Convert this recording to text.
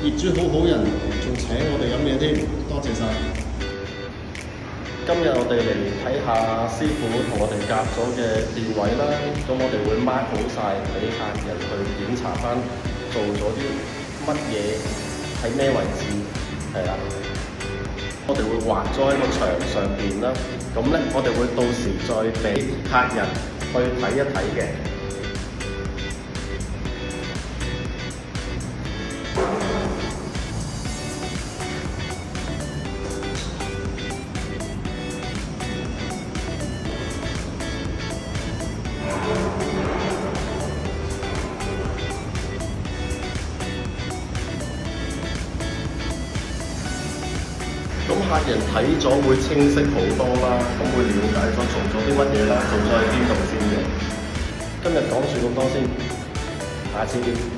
業主好好人，仲請我哋飲嘢添，多謝晒。今日我哋嚟睇下師傅同我哋夾咗嘅電位啦，咁我哋會 mark 好晒俾客人去檢查翻做咗啲乜嘢喺咩位置，係啦。我哋會畫咗喺個牆上邊啦，咁咧我哋會到時再俾客人去睇一睇嘅。咁客人睇咗會清晰好多啦，咁會了解咗做咗啲乜嘢啦，做咗喺邊度先嘅。今日講住咁多先，下次見。